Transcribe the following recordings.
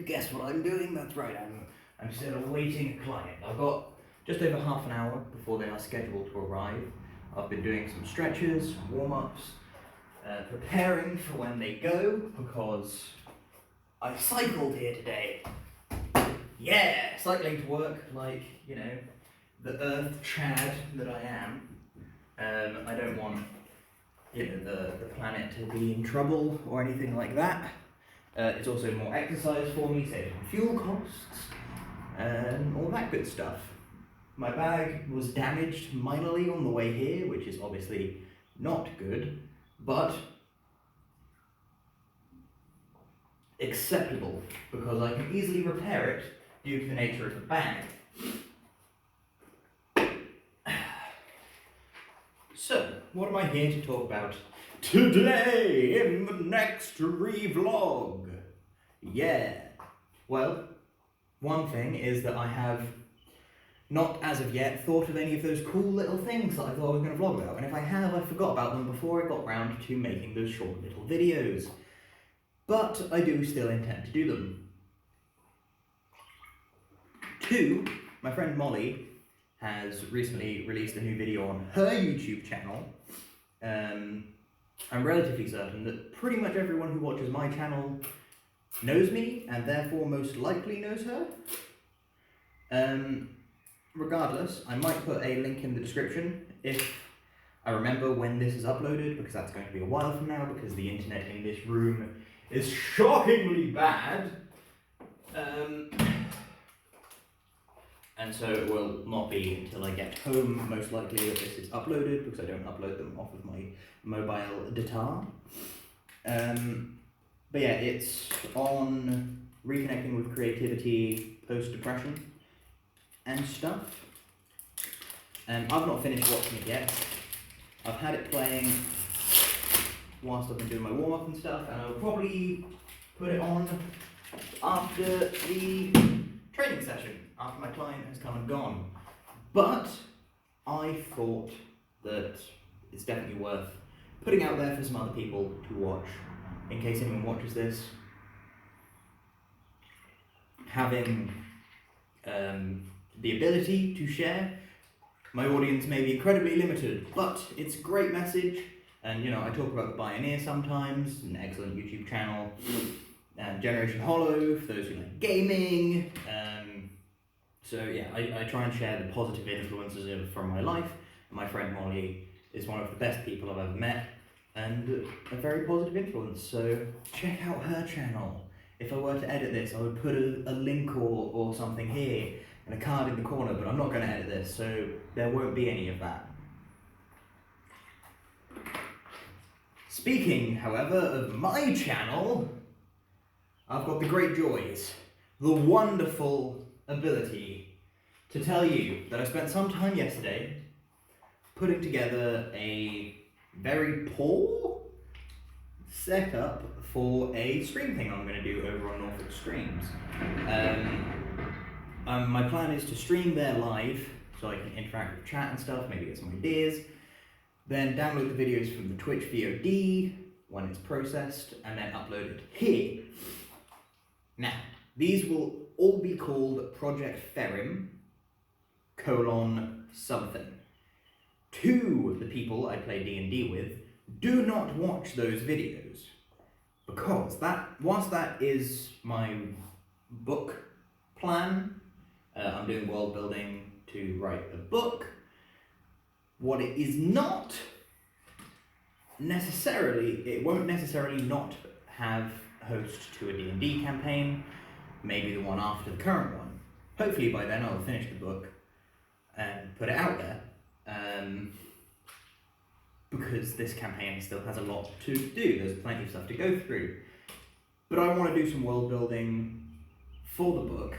guess what I'm doing? That's right, I'm still awaiting a client. I've got just over half an hour before they are scheduled to arrive. I've been doing some stretches, warm-ups, preparing for when they go, because I cycled here today. Yeah, cycling to work like, you know, the earth Chad that I am. I don't want, you know, the planet to be in trouble or anything like that. It's also more exercise for me, saving fuel costs, and all that good stuff. My bag was damaged minorly on the way here, which is obviously not good, but acceptable, because I can easily repair it due to the nature of the bag. So, what am I here to talk about today in the next ReeVlog? Yeah, well, one thing is that I have not as of yet thought of any of those cool little things that I thought I was going to vlog about, and if I have, I forgot about them before I got round to making those short little videos. But I do still intend to do them. 2, my friend Molly has recently released a new video on her YouTube channel. I'm relatively certain that pretty much everyone who watches my channel knows me, and therefore most likely knows her. Regardless, I might put a link in the description if I remember when this is uploaded, because that's going to be a while from now, because the internet in this room is shockingly bad. And so it will not be until I get home, most likely, that this is uploaded, because I don't upload them off of my mobile data. But yeah, it's on reconnecting with creativity post-depression and stuff. I've not finished watching it yet. I've had it playing whilst I've been doing my warm-up and stuff, and I'll probably put it on after the training session, after my client has come and gone. But I thought that it's definitely worth putting out there for some other people to watch, in case anyone watches this. Having the ability to share, my audience may be incredibly limited, but it's a great message. And you know, I talk about The Bioneer sometimes, an excellent YouTube channel, and Generation Hollow for those who like gaming. So yeah, I try and share the positive influences from my life. My friend Molly is one of the best people I've ever met, and a very positive influence, so check out her channel. If I were to edit this, I would put a link or something here, and a card in the corner, but I'm not going to edit this, so there won't be any of that. Speaking, however, of my channel, I've got the great joys, the wonderful ability to tell you that I spent some time yesterday putting together a very poor setup for a stream thing I'm going to do over on Norfolk Streams. My plan is to stream there live, so I can interact with chat and stuff, maybe get some ideas, then download the videos from the Twitch VOD when it's processed, and then upload it here. Now, these will all be called Project Ferim, something. 2 of the people I play D&D with do not watch those videos, because whilst that is my book plan, I'm doing world building to write a book, what it is not necessarily, it won't necessarily not have host to a D&D campaign, maybe the one after the current one. Hopefully by then I'll finish the book and put it out there, because this campaign still has a lot to do, there's plenty of stuff to go through. But I want to do some world building for the book,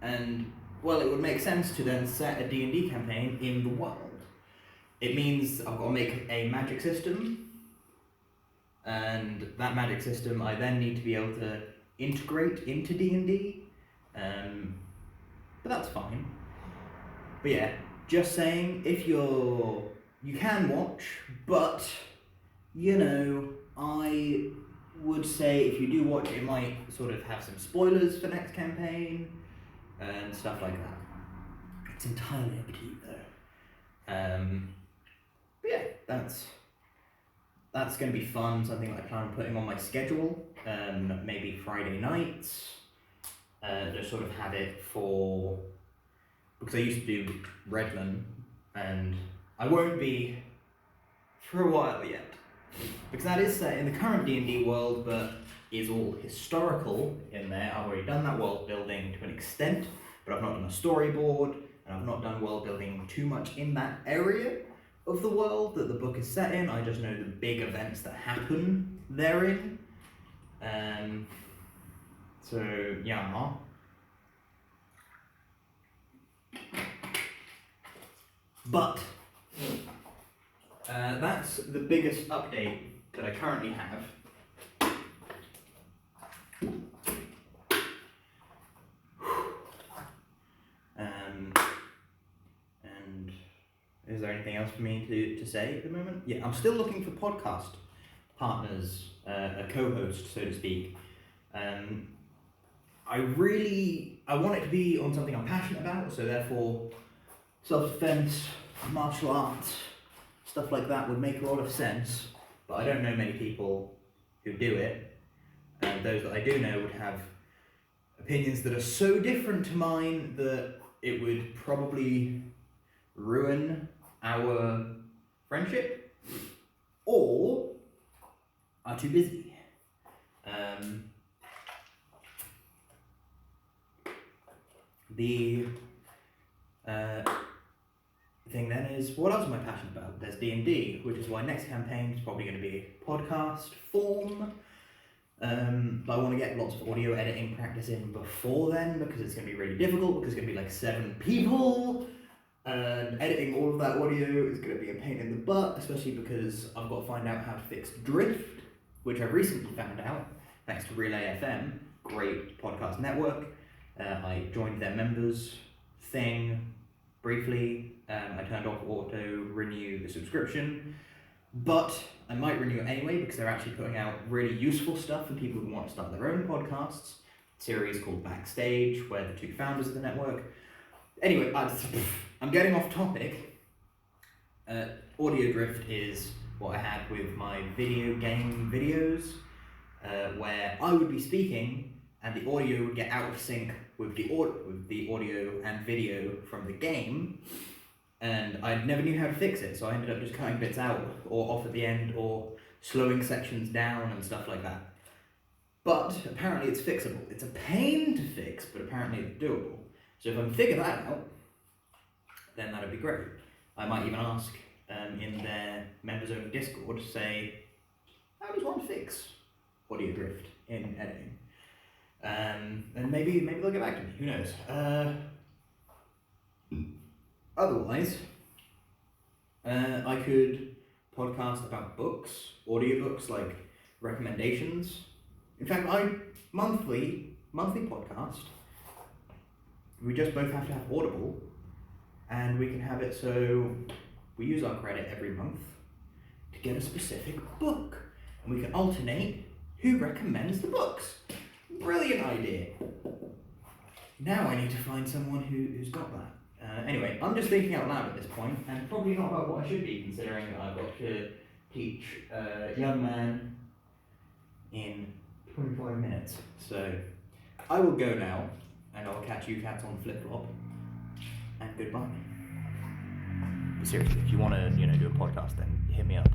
and well, it would make sense to then set a D&D campaign in the world. It means I've got to make a magic system, and that magic system I then need to be able to integrate into D&D, but that's fine. But yeah, just saying, if you can watch, but you know, I would say if you do watch it, it might sort of have some spoilers for next campaign and stuff like that. It's entirely up to you though. But yeah, that's going to be fun, something that I plan on putting on my schedule, maybe Friday nights, just sort of have it for, because I used to do Redmond, and I won't be for a while yet, because that is set in the current D&D world, but is all historical in there. I've already done that world building to an extent, but I've not done a storyboard, and I've not done world building too much in that area of the world that the book is set in. I just know the big events that happen therein. So yeah. But that's the biggest update that I currently have. And is there anything else for me to say at the moment? Yeah, I'm still looking for podcast partners, a co-host, so to speak. I want it to be on something I'm passionate about, so therefore self-defense, martial arts, stuff like that would make a lot of sense, but I don't know many people who do it, and those that I do know would have opinions that are so different to mine that it would probably ruin our friendship, or are too busy. The thing then is, what else am I passionate about? There's D&D, which is why next campaign is probably going to be podcast form. But I want to get lots of audio editing practice in before then, because it's going to be really difficult, because it's going to be like 7 people, and editing all of that audio is going to be a pain in the butt, especially because I've got to find out how to fix drift, which I recently found out, thanks to Relay FM, great podcast network. I joined their members thing briefly. I turned off auto renew the subscription, but I might renew it anyway because they're actually putting out really useful stuff for people who want to start their own podcasts. A series called Backstage, where the 2 founders of the network. Anyway, I'm getting off topic. Audio drift is what I had with my video game videos, where I would be speaking and the audio would get out of sync with the audio and video from the game, and I never knew how to fix it, so I ended up just cutting bits out or off at the end or slowing sections down and stuff like that. But apparently it's fixable. It's a pain to fix, but apparently it's doable. So if I can figure that out, then that'd be great. I might even ask in their members only Discord to say, how does one fix audio drift in editing? And maybe they'll get back to me, who knows. Otherwise, I could podcast about books, audiobooks, like recommendations. In fact, monthly podcast, we just both have to have Audible, and we can have it so we use our credit every month to get a specific book, and we can alternate who recommends the books. Brilliant idea. Now I need to find someone who's got that. Anyway, I'm just thinking out loud at this point, and probably not about what I should be, considering that I've got to teach a young man in 25 minutes. So I will go now, and I'll catch you cats on flip-flop, and goodbye. But seriously, if you want to, do a podcast, then hit me up.